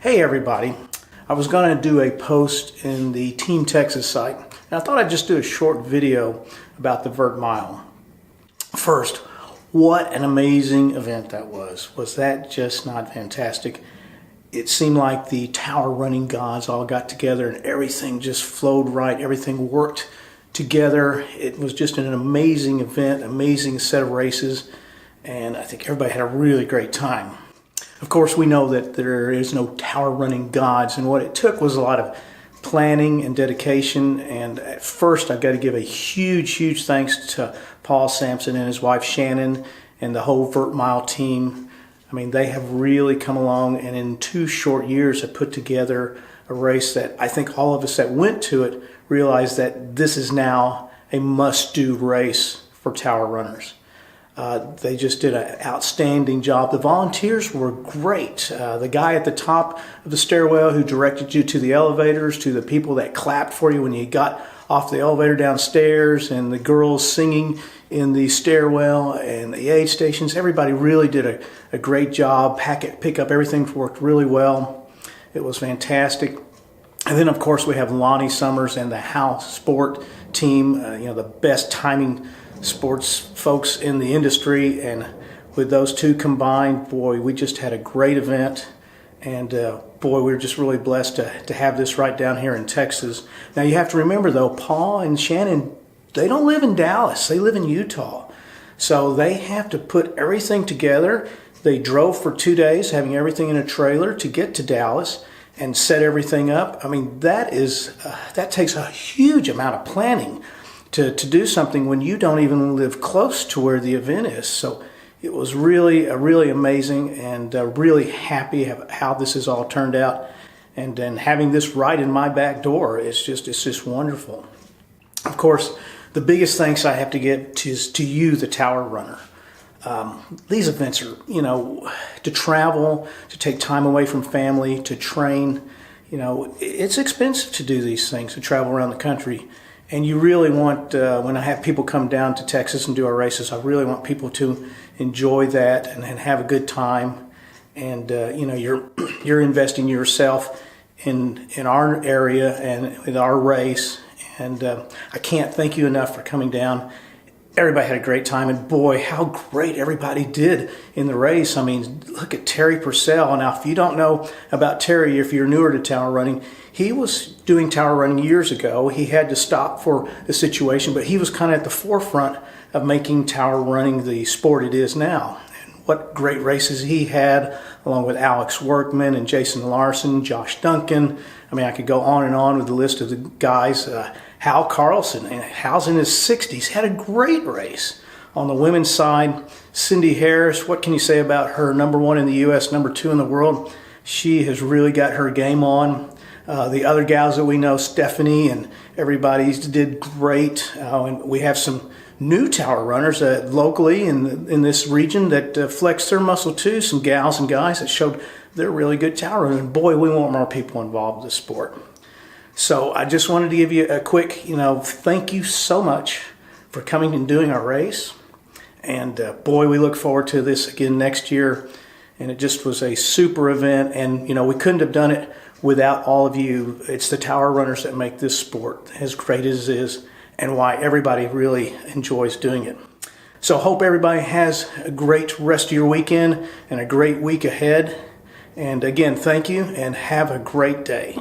Hey everybody, I was going to do a post in the Team Texas site, and I thought I'd just do a short video about the Vert Mile. First, what an amazing event that was. Was that just not fantastic? It seemed like the tower running gods all got together and everything just flowed right, everything worked together. It was just an amazing event, amazing set of races, and I think everybody had a really great time. Of course, we know that there is no tower running gods, and what it took was a lot of planning and dedication. And at first, I've got to give a huge thanks to Paul Sampson and his wife Shannon and the whole Vert Mile team. I mean, they have really come along, and in 2 short years have put together a race that I think all of us that went to it realized that this is now a must-do race for tower runners. They just did an outstanding job. The volunteers were great. The guy at the top of the stairwell who directed you to the elevators, to the people that clapped for you when you got off the elevator downstairs, and the girls singing in the stairwell and the aid stations. Everybody really did a great job. Pick up, everything worked really well. It was fantastic. And then, of course, we have Lonnie Summers and the House Sport team, the best timing sports folks in the industry, and with those two combined, boy, we just had a great event. And boy, we were just really blessed to have this right down here in Texas. Now you have to remember though, Paul and Shannon, they don't live in Dallas, they live in Utah. So they have to put everything together. They drove for 2 days, having everything in a trailer to get to Dallas and set everything up. I mean, that takes a huge amount of planning to do something when you don't even live close to where the event is. So it was really amazing, and really happy how this has all turned out. And then having this right in my back door, it's just wonderful. Of course, the biggest thanks I have to give is to you, the tower runner. These events are, to travel, to take time away from family, to train, it's expensive to do these things, to travel around the country. And you really want, when I have people come down to Texas and do our races, I really want people to enjoy that and have a good time. And you're investing yourself in our area and in our race. And I can't thank you enough for coming down. Everybody had a great time, and boy, how great everybody did in the race. I mean, look at Terry Purcell. Now, if you don't know about Terry, if you're newer to tower running, he was doing tower running years ago. He had to stop for the situation, but he was kind of at the forefront of making tower running the sport it is now. And what great races he had, along with Alex Workman and Jason Larson, Josh Duncan. I mean, I could go on and on with the list of the guys. Hal Carlson, and Hal's in his 60s, had a great race. On the women's side, Cindy Harris, what can you say about her? #1 in the U.S., #2 in the world. She has really got her game on. The other gals that we know, Stephanie and everybody, did great. And we have some new tower runners locally in this region that flexed their muscle too. Some gals and guys that showed they're really good tower runners. And boy, we want more people involved in the sport. So I just wanted to give you a quick, thank you so much for coming and doing our race. And boy, we look forward to this again next year. And it just was a super event. And, we couldn't have done it without all of you. It's the tower runners that make this sport as great as it is, and why everybody really enjoys doing it. So hope everybody has a great rest of your weekend and a great week ahead. And again, thank you and have a great day.